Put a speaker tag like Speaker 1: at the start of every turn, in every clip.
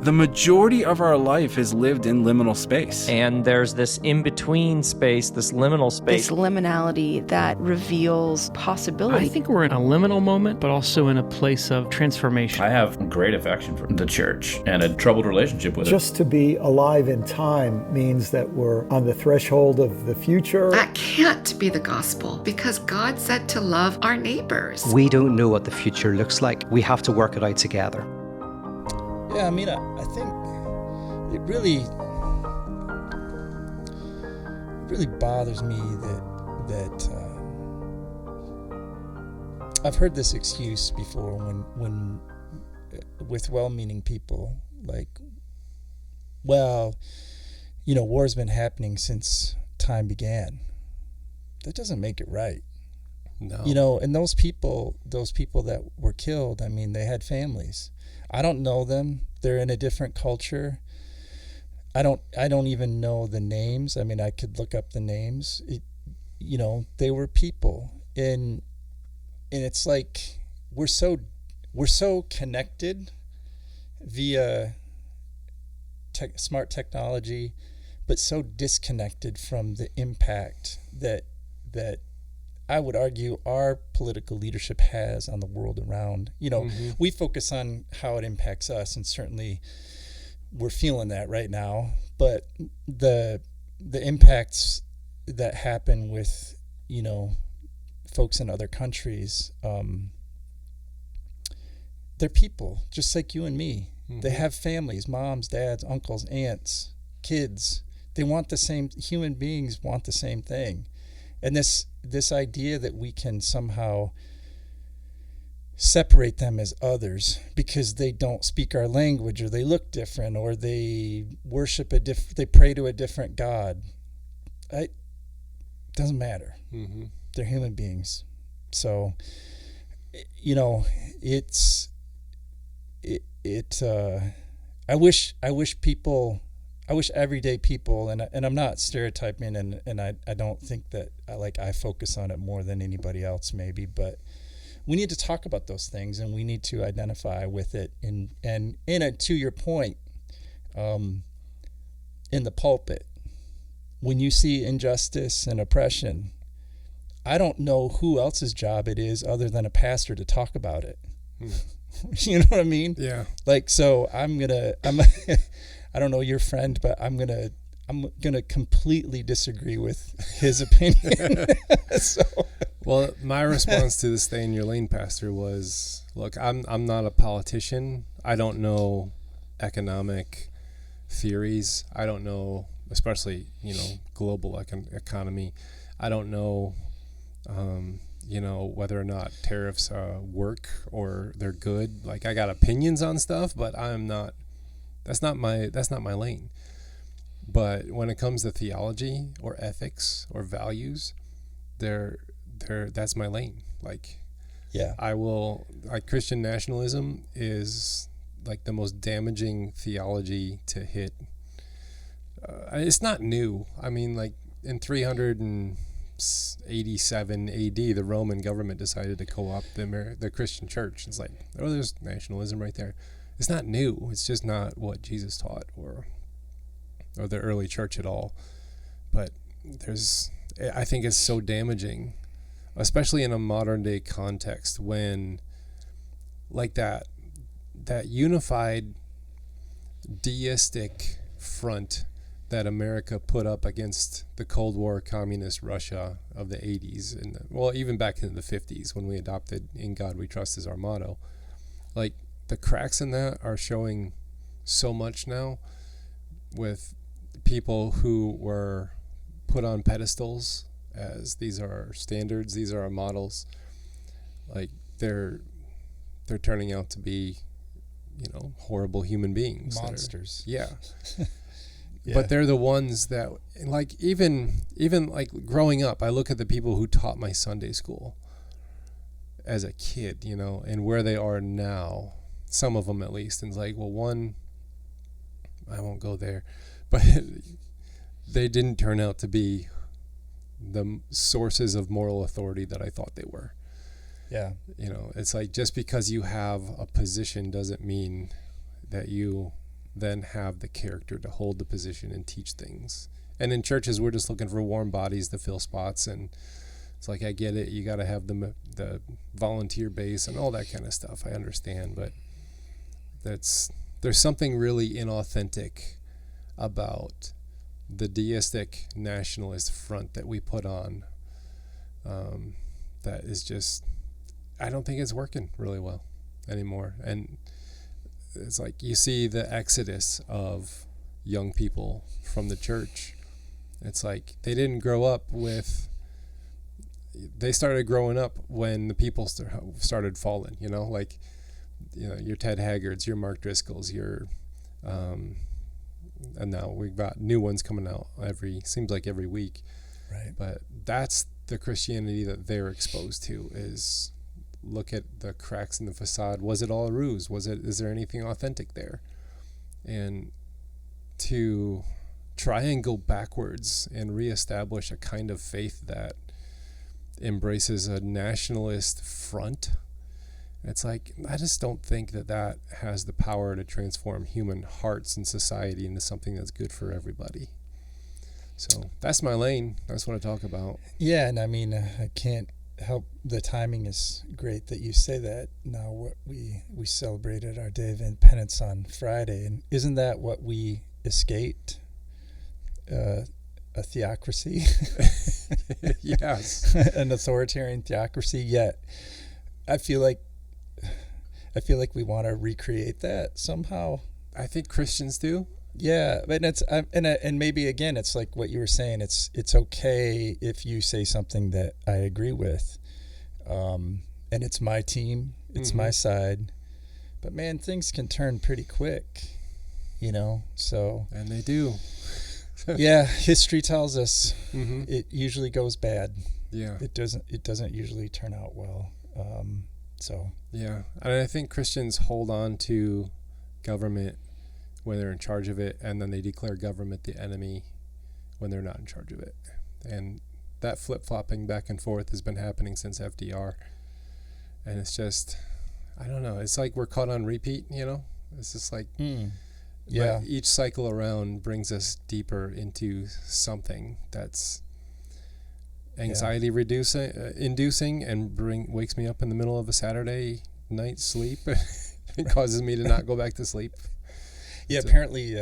Speaker 1: the majority of our life is lived in liminal space.
Speaker 2: And there's this in-between space, this liminal space.
Speaker 3: This liminality that reveals possibility.
Speaker 4: I think we're in a liminal moment, but also in a place of transformation.
Speaker 5: I have great affection for the church and a troubled relationship with it.
Speaker 6: Just to be alive in time means that we're on the threshold of the future.
Speaker 7: That can't be the gospel, because God said to love our neighbors.
Speaker 8: We don't know what the future looks like. We have to work it out together.
Speaker 9: Yeah, I mean, I think it really bothers me that I've heard this excuse before when with well-meaning people, like, well, war's been happening since time began. That doesn't make it right. No. And those people that were killed, I mean, they had families. I don't know them. They're in a different culture. I don't even know the names. I mean, I could look up the names. They were people, and it's like we're so connected via smart technology, but so disconnected from the impact that I would argue our political leadership has on the world around. We focus on how it impacts us, and certainly we're feeling that right now. But the impacts that happen with, folks in other countries, they're people just like you and me. Mm-hmm. They have families, moms, dads, uncles, aunts, kids. They want the same, human beings want the same thing. And this idea that we can somehow separate them as others because they don't speak our language, or they look different, or they worship they pray to a different God. It doesn't matter. Mm-hmm. They're human beings. So, I wish everyday people, and I'm not stereotyping, and I don't think that I focus on it more than anybody else maybe, but we need to talk about those things, and we need to identify with it. And to your point, in the pulpit, when you see injustice and oppression, I don't know who else's job it is other than a pastor to talk about it. You know what I mean?
Speaker 10: Yeah.
Speaker 9: So I don't know your friend, but I'm gonna completely disagree with his opinion.
Speaker 10: Well, my response to the stay in your lane, Pastor, was, look, I'm not a politician. I don't know economic theories. I don't know, especially global economy. I don't know, whether or not tariffs work or they're good. Like, I got opinions on stuff, but that's not my lane. But when it comes to theology or ethics or values, that's my lane. Christian nationalism is like the most damaging theology to hit. It's not new. I mean, like in 387 AD, the Roman government decided to co-opt the Christian church. It's like, there's nationalism right there. It's not new. It's just not what Jesus taught or the early church at all. But I think it's so damaging, especially in a modern day context, when like that unified deistic front that America put up against the Cold War communist Russia of the 80s and even back into the 50s when we adopted "In God We Trust" as our motto. Like, the cracks in that are showing so much now, with people who were put on pedestals as these are our standards, these are our models. Like, they're turning out to be, horrible human beings.
Speaker 9: Monsters.
Speaker 10: Yeah. But they're the ones that, like, even like growing up, I look at the people who taught my Sunday school as a kid, and where they are now, some of them at least. And it's like, well, one, I won't go there, but they didn't turn out to be the sources of moral authority that I thought they were.
Speaker 9: Yeah.
Speaker 10: It's like, just because you have a position doesn't mean that you then have the character to hold the position and teach things. And in churches, we're just looking for warm bodies to fill spots. And it's like, I get it. You got to have the volunteer base and all that kind of stuff. I understand. But there's something really inauthentic about the deistic nationalist front that we put on, that is just, I don't think it's working really well anymore. And it's like you see the exodus of young people from the church. It's like they didn't grow up with, they started growing up when the people started falling, like, your Ted Haggards, your Mark Driscolls, your, and now we've got new ones coming out seems like every week.
Speaker 9: Right.
Speaker 10: But that's the Christianity that they're exposed to, is look at the cracks in the facade. Was it all a ruse? Is there anything authentic there? And to try and go backwards and reestablish a kind of faith that embraces a nationalist front, it's like, I just don't think that has the power to transform human hearts and society into something that's good for everybody. So that's my lane. That's what I talk about.
Speaker 9: Yeah, and I mean, I can't help, the timing is great that you say that. Now we celebrated our Day of Independence on Friday, and isn't that what we escaped? A theocracy.
Speaker 10: Yes.
Speaker 9: An authoritarian theocracy. Yet I feel like we want to recreate that somehow.
Speaker 10: I think Christians do.
Speaker 9: Yeah, but it's and maybe again, it's like what you were saying. It's okay if you say something that I agree with, and it's my team, it's my side. But man, things can turn pretty quick, So,
Speaker 10: and they do.
Speaker 9: Yeah, history tells us it usually goes bad.
Speaker 10: Yeah,
Speaker 9: it doesn't usually turn out well. So
Speaker 10: yeah, and I think Christians hold on to government when they're in charge of it, and then they declare government the enemy when they're not in charge of it. And that flip-flopping back and forth has been happening since FDR. And it's just, I don't know, it's like we're caught on repeat, It's just like,
Speaker 9: yeah,
Speaker 10: each cycle around brings us deeper into something that's anxiety inducing and wakes me up in the middle of a Saturday night sleep and causes me to not go back to sleep.
Speaker 9: Yeah, apparently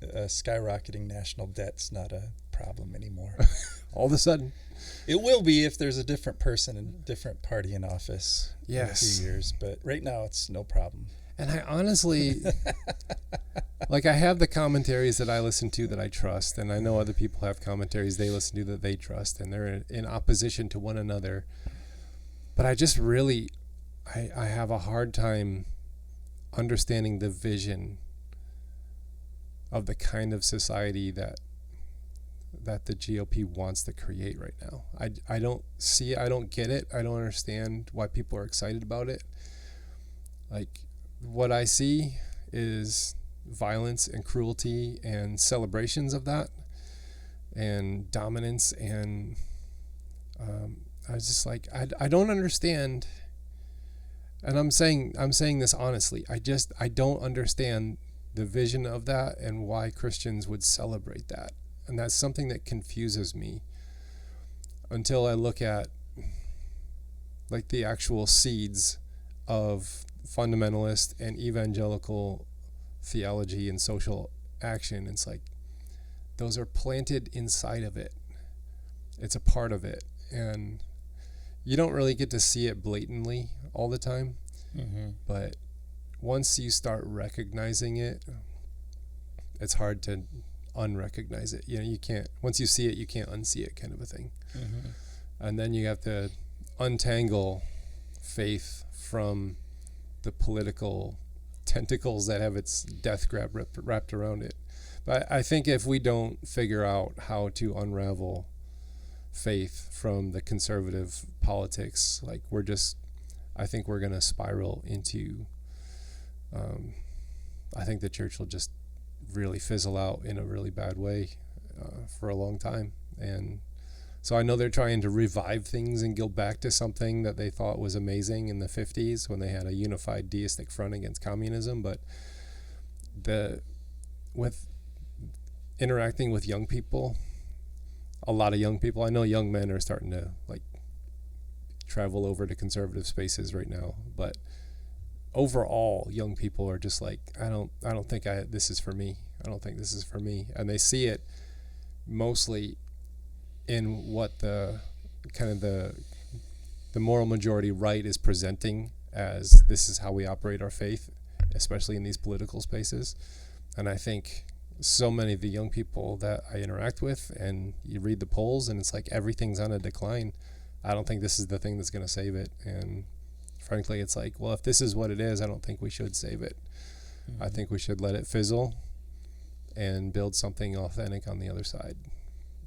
Speaker 9: skyrocketing national debt's not a problem anymore.
Speaker 10: All of a sudden.
Speaker 9: It will be if there's a different person and a different party in office in a
Speaker 10: Yes.
Speaker 9: few years. But right now, it's no problem.
Speaker 10: And I honestly, I have the commentaries that I listen to that I trust, and I know other people have commentaries they listen to that they trust, and they're in opposition to one another. But I just really, I have a hard time understanding the vision of the kind of society that the GOP wants to create right now. I don't see it. I don't get it. I don't understand why people are excited about it. What I see is violence and cruelty and celebrations of that and dominance, and I was just like, I don't understand. And I'm saying this honestly. I don't understand the vision of that and why Christians would celebrate that. And that's something that confuses me until I look at the actual seeds of fundamentalist and evangelical theology and social action. It's like those are planted inside of it. It's a part of it. And you don't really get to see it blatantly all the time. But once you start recognizing it, it's hard to unrecognize it. You can't, once you see it, you can't unsee it, kind of a thing. And then you have to untangle faith from the political tentacles that have its death grab wrapped around it. But I think if we don't figure out how to unravel faith from the conservative politics, I think we're going to spiral into, I think the church will just really fizzle out in a really bad way for a long time. And so I know they're trying to revive things and go back to something that they thought was amazing in the 50s when they had a unified deistic front against communism. But with interacting with young people, a lot of young people. I know young men are starting to like travel over to conservative spaces right now, but overall young people are just like, I don't think this is for me. I don't think this is for me. And they see it mostly in what the moral majority right is presenting as this is how we operate our faith, especially in these political spaces. And I think so many of the young people that I interact with, and you read the polls and it's like everything's on a decline. I don't think this is the thing that's going to save it. And frankly, it's like, well, if this is what it is, I don't think we should save it. I think we should let it fizzle and build something authentic on the other side.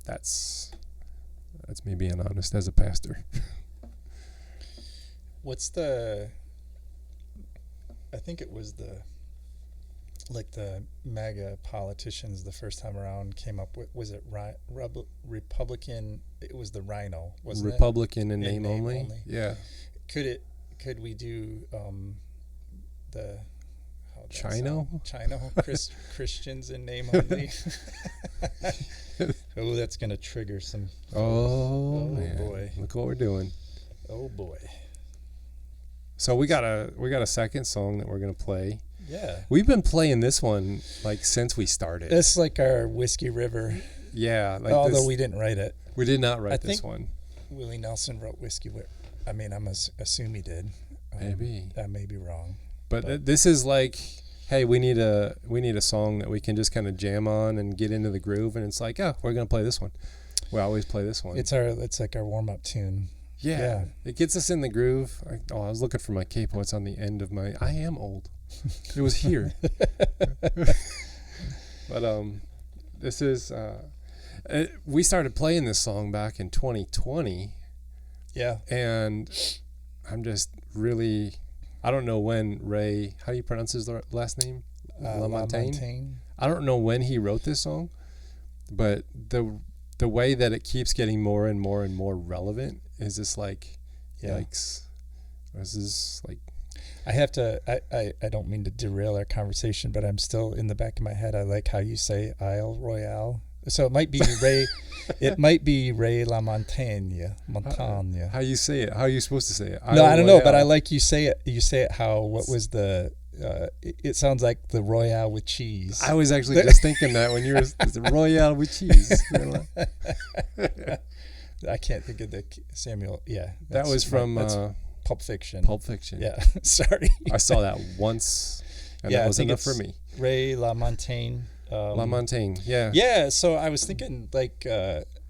Speaker 10: That's me being honest as a pastor.
Speaker 9: I think it was the MAGA politicians the first time around came up with, was it Republican? It was the Rhino, wasn't
Speaker 10: Republican
Speaker 9: it?
Speaker 10: in name only? Yeah.
Speaker 9: Could we do the
Speaker 10: Chino?
Speaker 9: Christians in name only? Oh, that's gonna trigger some.
Speaker 10: Oh man.
Speaker 9: Boy!
Speaker 10: Look what we're doing.
Speaker 9: Oh boy!
Speaker 10: So we got a second song that we're gonna play.
Speaker 9: Yeah.
Speaker 10: We've been playing this one like since we started.
Speaker 9: It's like our Whiskey River.
Speaker 10: Yeah. Like
Speaker 9: although we didn't write it.
Speaker 10: We did not write this one.
Speaker 9: Willie Nelson wrote Whiskey River. I mean, I'm assume he did.
Speaker 10: Maybe.
Speaker 9: That may be wrong.
Speaker 10: But this is like, hey, we need a song that we can just kind of jam on and get into the groove, and it's like, oh, we're gonna play this one. We always play this one.
Speaker 9: It's like our warm up tune.
Speaker 10: Yeah. It gets us in the groove. I was looking for my capo. It's on the end of my. I am old. It was here. But this is. We started playing this song back in 2020.
Speaker 9: Yeah.
Speaker 10: And I'm just really. I don't know when Ray. How do you pronounce his last name?
Speaker 9: LaMontagne.
Speaker 10: I don't know when he wrote this song, but the way that it keeps getting more and more and more relevant is just like, yikes. This is like.
Speaker 9: I have to. I don't mean to derail our conversation, but I'm still in the back of my head. I like how you say Isle Royale. So it might be Ray. It might be Ray LaMontagne. Montagne.
Speaker 10: How you say it? How are you supposed to say it?
Speaker 9: No, I don't know, but I like you say it. You say it how? What was the? It sounds like the Royale with cheese.
Speaker 10: I was actually just thinking that when you were the Royale with cheese.
Speaker 9: I can't think of the Samuel. Yeah,
Speaker 10: that was from
Speaker 9: Pulp Fiction.
Speaker 10: Pulp Fiction.
Speaker 9: Yeah, sorry.
Speaker 10: I saw that once, and that was enough for me.
Speaker 9: Ray LaMontagne.
Speaker 10: LaMontagne, yeah.
Speaker 9: Yeah, so I was thinking like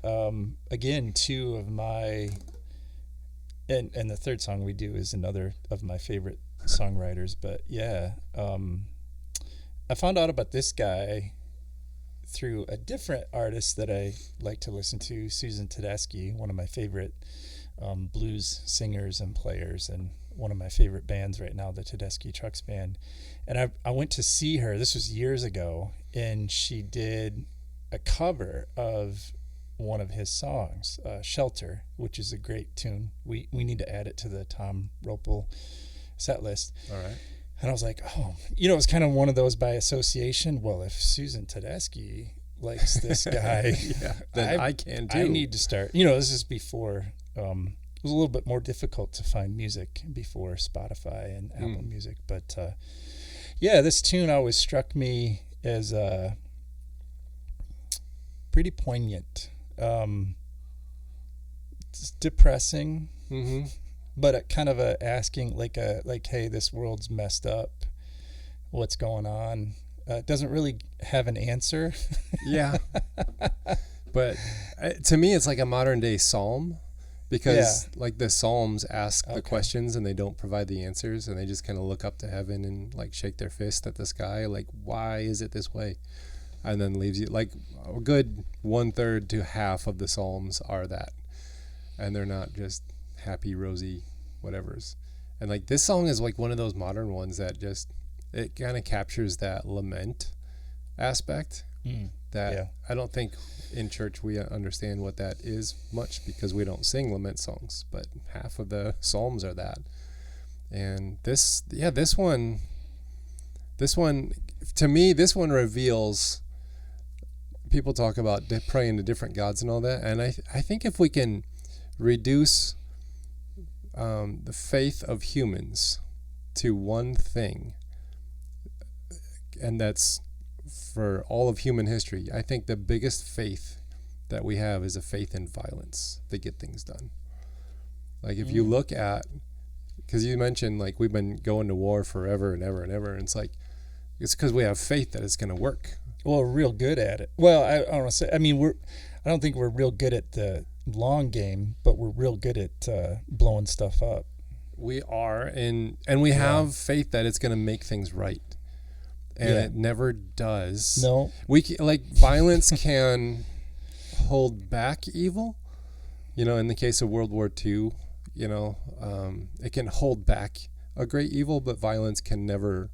Speaker 9: again, two of my and the third song we do is another of my favorite songwriters, but yeah, I found out about this guy through a different artist that I like to listen to, Susan Tedeschi, one of my favorite blues singers and players, and one of my favorite bands right now, the Tedeschi Trucks Band. And I went to see her, this was years ago, and she did a cover of one of his songs, Shelter, which is a great tune. We need to add it to the Tom Ropel set list.
Speaker 10: All right.
Speaker 9: And I was like, oh, it was kind of one of those by association. Well, if Susan Tedeschi likes this guy,
Speaker 10: then I can too.
Speaker 9: I need to start. This is before, it was a little bit more difficult to find music before Spotify and Apple Music. But this tune always struck me as pretty poignant. It's depressing.
Speaker 10: Mm-hmm.
Speaker 9: But kind of asking like, hey, this world's messed up. What's going on? It doesn't really have an answer.
Speaker 10: Yeah. But to me, it's like a modern day psalm, because like the psalms ask the questions and they don't provide the answers, and they just kind of look up to heaven and like shake their fist at the sky. Like, why is it this way? And then leaves you like a good 1/3 to half of the psalms are that. And they're not just happy, rosy whatevers. And like this song is like one of those modern ones that just, it kind of captures that lament aspect that I don't think in church we understand what that is much, because we don't sing lament songs, but half of the psalms are that. And this one to me, this one reveals. People talk about praying to different gods and all that, and I think if we can reduce the faith of humans to one thing, and that's for all of human history, I think the biggest faith that we have is a faith in violence to get things done. Like if you look at, because you mentioned like we've been going to war forever and ever and ever, and it's like it's because we have faith that it's going to work.
Speaker 9: Well, we're real good at it. Well, I don't want to say. I mean, I don't think we're real good at the long game, but we're real good at blowing stuff up.
Speaker 10: We are, and we have faith that it's going to make things right, and it never does.
Speaker 9: No,
Speaker 10: violence can hold back evil. You know, in the case of World War II, you know, it can hold back a great evil, but violence can never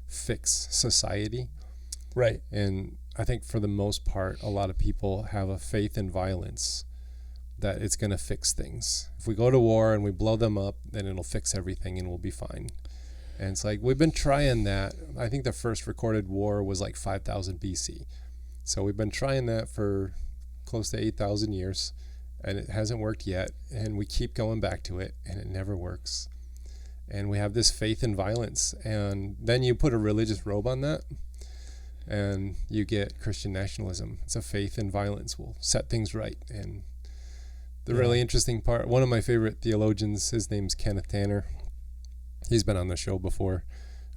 Speaker 10: fix society.
Speaker 9: Right.
Speaker 10: And I think for the most part, a lot of people have a faith in violence that it's going to fix things. If we go to war and we blow them up, then it'll fix everything and we'll be fine. And it's like, we've been trying that. I think the first recorded war was like 5,000 BC. So we've been trying that for close to 8,000 years, and it hasn't worked yet. And we keep going back to it, and it never works. And we have this faith in violence. And then you put a religious robe on that, and you get Christian nationalism. It's a faith in violence will set things right. And the really interesting part, one of my favorite theologians, his name's Kenneth Tanner. He's been on the show before,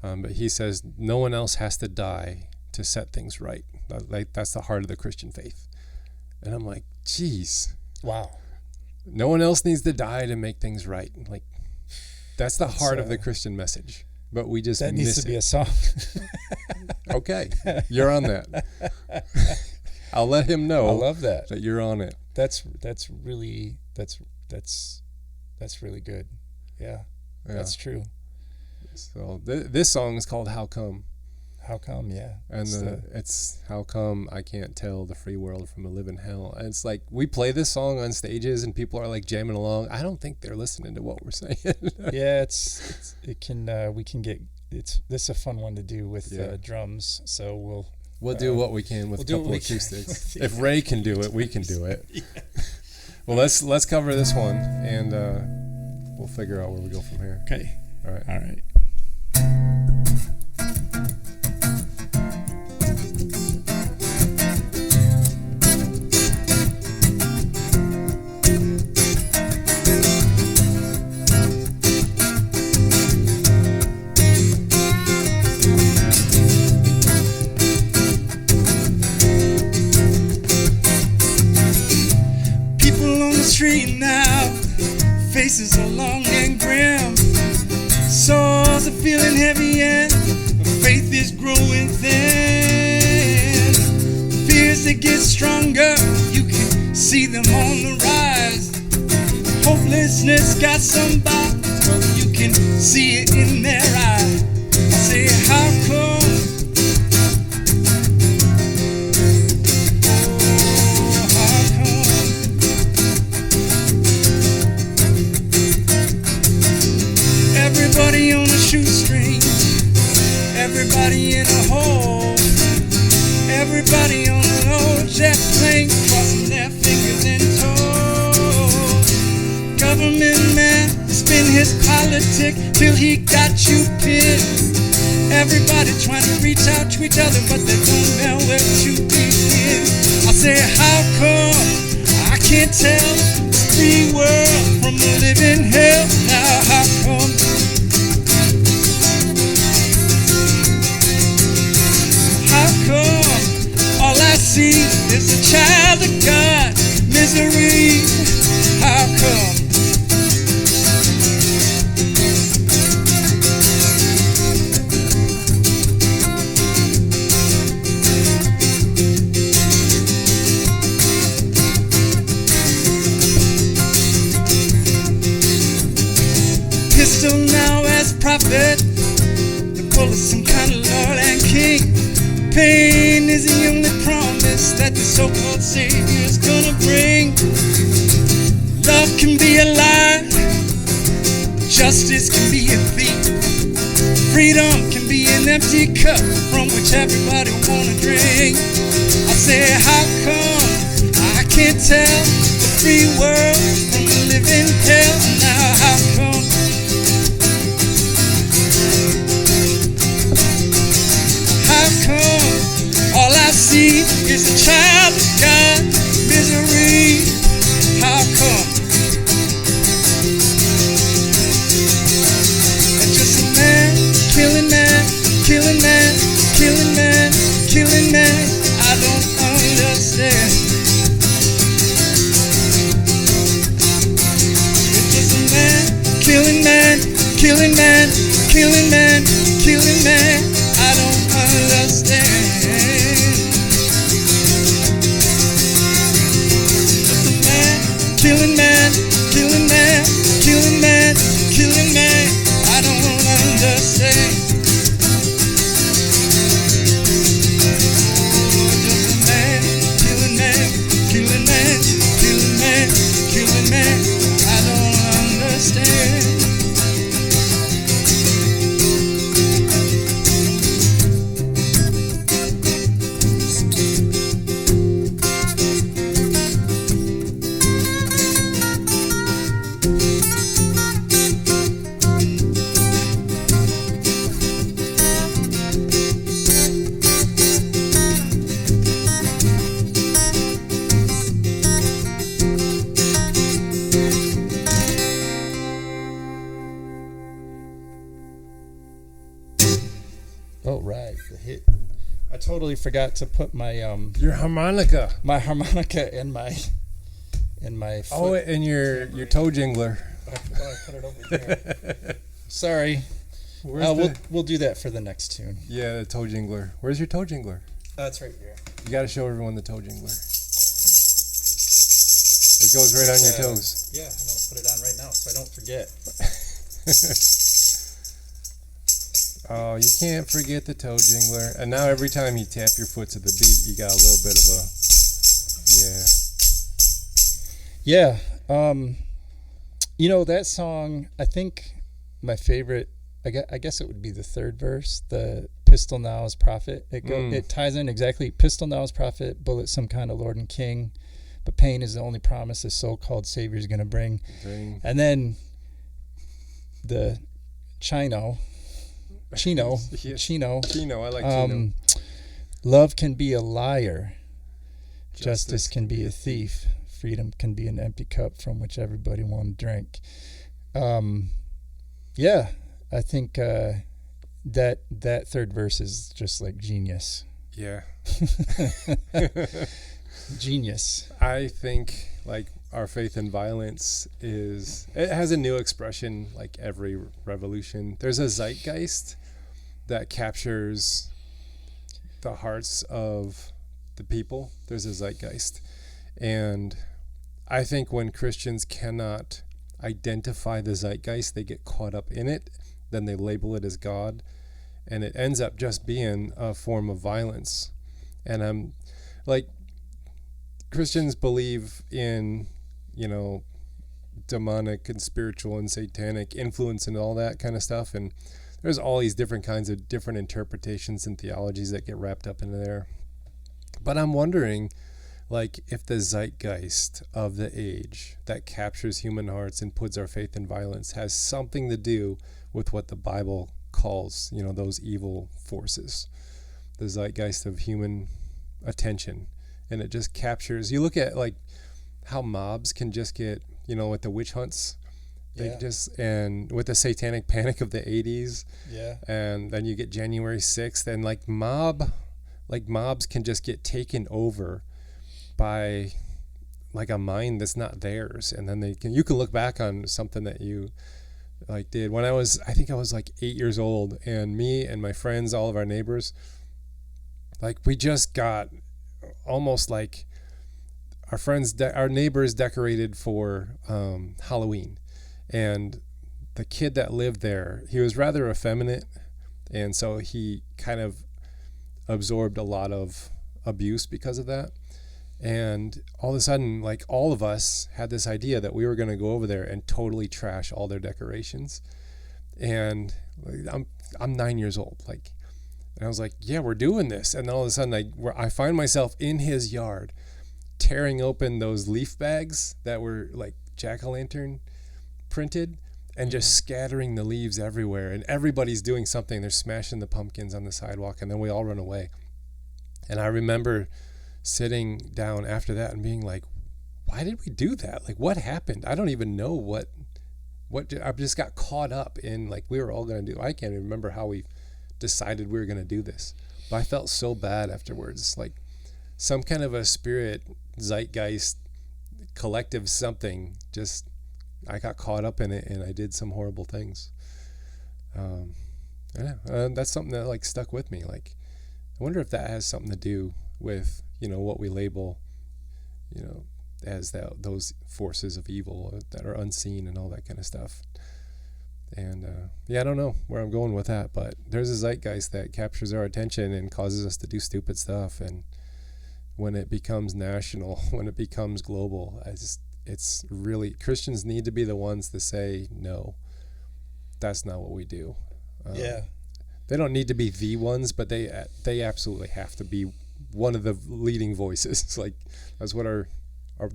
Speaker 10: but he says no one else has to die to set things right. Like that's the heart of the Christian faith. And I'm like, geez.
Speaker 9: Wow.
Speaker 10: No one else needs to die to make things right. Like that's the heart of the Christian message. But we just
Speaker 9: that needs to be a song.
Speaker 10: Okay, you're on that. I'll let him know.
Speaker 9: I love that
Speaker 10: you're on it.
Speaker 9: That's really good. Yeah, that's true.
Speaker 10: So this song is called "How Come."
Speaker 9: How come? Yeah,
Speaker 10: and it's how come I can't tell the free world from a living hell. And it's like we play this song on stages and people are like jamming along. I don't think they're listening to what we're saying.
Speaker 9: Yeah, we can get this is a fun one to do with drums. So we'll do what we can with a couple acoustics. If Ray can do it, we can do it. Yeah. Well, let's cover this one and we'll figure out where we go from here. Okay.
Speaker 10: All right.
Speaker 11: Street now, faces are long and grim, souls are feeling heavy and faith is growing thin. Fears that get stronger, you can see them on the rise. Hopelessness got somebody, you can see it in their eyes. I say, how come? Everybody on a shoestring, everybody in a hole, everybody on an old jet plane, crossing their fingers and toes. Government man spin his politic till he got you pinned. Everybody trying to reach out to each other, but they don't know where to begin. I say, how come I can't tell the free world from the living hell? Now how come? All I see is a child of God, misery. How come? Pistol now as prophet, the bullet some kind of Lord and King. Pain is the only promise that the so-called Savior's gonna bring. Love can be a lie, justice can be a thief. Freedom can be an empty cup from which everybody wanna drink. I say, how come I can't tell the free world from the living hell? Now how come? How come all I see is a child of God misery? How come? It's just a man killing man, killing man, killing man, killing man. I don't understand. It's just a man killing man, killing man, killing man, killing man. I don't understand. Just a man killing man, killing man, killing man, killing man. I don't understand. Oh, just a man killing man, killing man, killing man, killing man. I don't understand. Oh, right, the hit. I totally forgot to put my
Speaker 10: Your harmonica.
Speaker 11: my harmonica in my foot.
Speaker 10: Oh, and your toe jingler.
Speaker 11: I forgot I put it over there. Sorry.
Speaker 10: Where's
Speaker 11: We'll do that for the next tune.
Speaker 10: Yeah, the toe jingler. Where's your toe jingler?
Speaker 11: It's right here.
Speaker 10: You got to show everyone the toe jingler. It goes right on your toes.
Speaker 11: Yeah, I'm gonna put it on right now so I don't forget.
Speaker 10: Oh, you can't forget the toe jingler. And now every time you tap your foot to the beat, you got a little bit of a,
Speaker 11: Yeah. You know, that song, I think my favorite, I guess it would be the third verse, the pistol now is prophet. It ties in exactly. Pistol now is prophet, bullet some kind of Lord and King, but pain is the only promise this so-called Savior is going to bring. And then the Chino, I like Chino. Love can be a liar. Justice can be a thief. Freedom can be an empty cup from which everybody want to drink. Yeah, I think that third verse is just like genius.
Speaker 10: Yeah.
Speaker 11: Genius.
Speaker 10: I think like our faith in violence it has a new expression like every revolution. There's a zeitgeist that captures the hearts of the people. There's a zeitgeist. And I think when Christians cannot identify the zeitgeist, they get caught up in it, then they label it as God, and it ends up just being a form of violence. And I'm like, Christians believe in, demonic and spiritual and satanic influence and all that kind of stuff, and there's all these different kinds of different interpretations and theologies that get wrapped up into there. But I'm wondering, like, if the zeitgeist of the age that captures human hearts and puts our faith in violence has something to do with what the Bible calls, those evil forces, the zeitgeist of human attention. And it just captures, you look at like how mobs can just get, with the witch hunts, and with the satanic panic of the 80s, and then you get January 6th, and mobs can just get taken over by like a mind that's not theirs, and then you can look back on something that you like did. When I think I was like 8 years old, and me and my friends, all of our neighbors, like we just got almost like our neighbors decorated for Halloween, and the kid that lived there, he was rather effeminate, and so he kind of absorbed a lot of abuse because of that. And all of a sudden, like, all of us had this idea that we were going to go over there and totally trash all their decorations. And I'm 9 years old, like, and I was like, yeah, we're doing this. And then all of a sudden I find myself in his yard tearing open those leaf bags that were like jack-o'-lantern printed and just scattering the leaves everywhere. And everybody's doing something. They're smashing the pumpkins on the sidewalk, and then we all run away. And I remember sitting down after that and being like, why did we do that? Like, what happened? I don't even know what I just got caught up in, like, we were all going to do. I can't even remember how we decided we were going to do this. But I felt so bad afterwards, like some kind of a spirit, zeitgeist, collective something, just, I got caught up in it and I did some horrible things. That's something that like stuck with me. Like, I wonder if that has something to do with, what we label, as those forces of evil that are unseen and all that kind of stuff. And I don't know where I'm going with that, but there's a zeitgeist that captures our attention and causes us to do stupid stuff. And when it becomes national, when it becomes global, it's really, Christians need to be the ones to say, no, that's not what we do. They don't need to be the ones, but they absolutely have to be one of the leading voices. It's like, that's what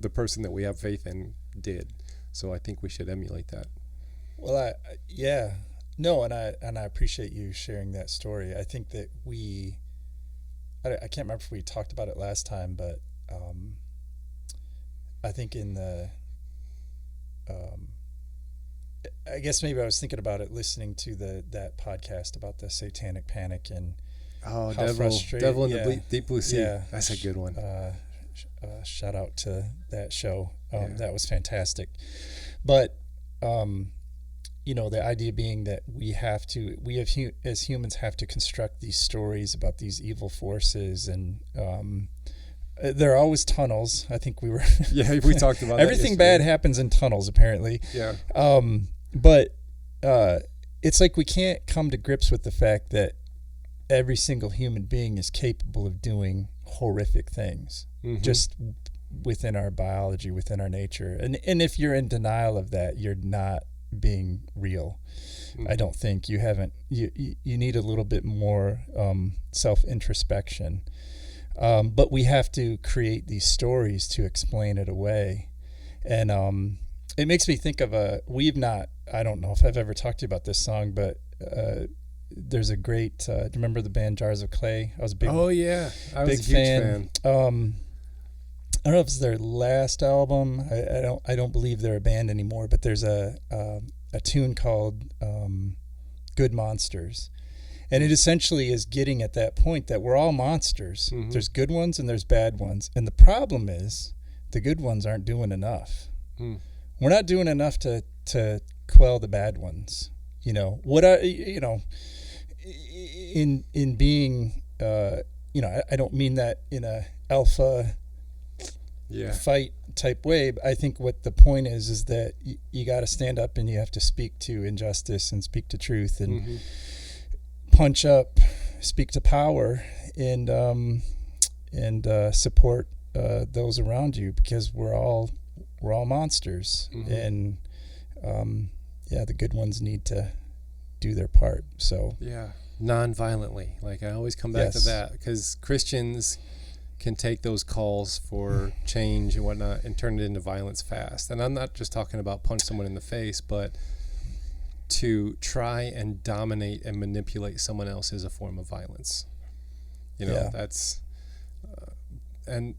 Speaker 10: the person that we have faith in did. So I think we should emulate that.
Speaker 9: Well, and I appreciate you sharing that story. I think that I can't remember if we talked about it last time, but I think in the, I guess maybe I was thinking about it listening to that podcast about the satanic panic and how
Speaker 10: Devil in the Deep Blue Sea. Yeah, that's a good one.
Speaker 9: Shout out to that show. That was fantastic. But the idea being that as humans have to construct these stories about these evil forces, and there are always tunnels. I think we
Speaker 10: talked about
Speaker 9: everything bad happens in tunnels apparently.
Speaker 10: Yeah.
Speaker 9: But it's like we can't come to grips with the fact that every single human being is capable of doing horrific things, just within our biology, within our nature. And if you're in denial of that, you're not being real. I don't think you need a little bit more self-introspection. But we have to create these stories to explain it away. And it makes me think of I don't know if I've ever talked to you about this song, but there's a great, do you remember the band Jars of Clay? I was a big
Speaker 10: I was a huge fan.
Speaker 9: I don't know if it's their last album. I don't believe they're a band anymore, but there's a tune called Good Monsters. And it essentially is getting at that point that we're all monsters. There's good ones and there's bad ones. And the problem is the good ones aren't doing enough. We're not doing enough to quell the bad ones. In being, I don't mean that in a alpha fight type way, but I think what the point is that you got to stand up and you have to speak to injustice and speak to truth and punch up, speak to power, and support those around you, because we're all monsters, and the good ones need to do their part. So
Speaker 10: non-violently, like I always come back to that, because Christians can take those calls for change and whatnot and turn it into violence fast. And I'm not just talking about punch someone in the face, but to try and dominate and manipulate someone else is a form of violence. That's and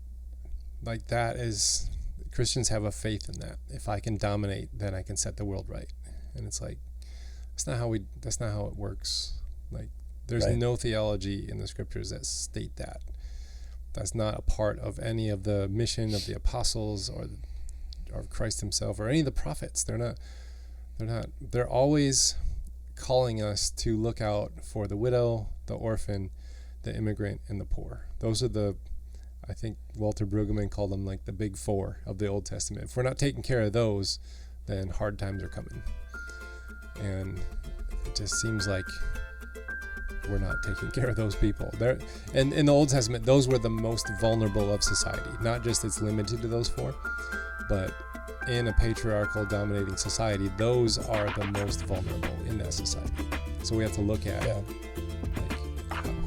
Speaker 10: like that is, Christians have a faith in that. If I can dominate, then I can set the world right. And it's like, that's not how it works. Like, there's no theology in the scriptures that state that. That's not a part of any of the mission of the apostles or Christ himself or any of the prophets. They're always calling us to look out for the widow, the orphan, the immigrant, and the poor. Those are I think Walter Brueggemann called them like the big four of the Old Testament. If we're not taking care of those, then hard times are coming. And it just seems like we're not taking care of those people. And in the Old Testament, those were the most vulnerable of society. Not just it's limited to those four, but in a patriarchal dominating society, those are the most vulnerable in that society. So we have to look at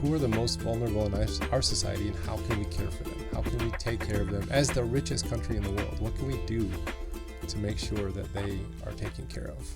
Speaker 10: who are the most vulnerable in our society, and how can we care for them? How can we take care of them as the richest country in the world? What can we do to make sure that they are taken care of?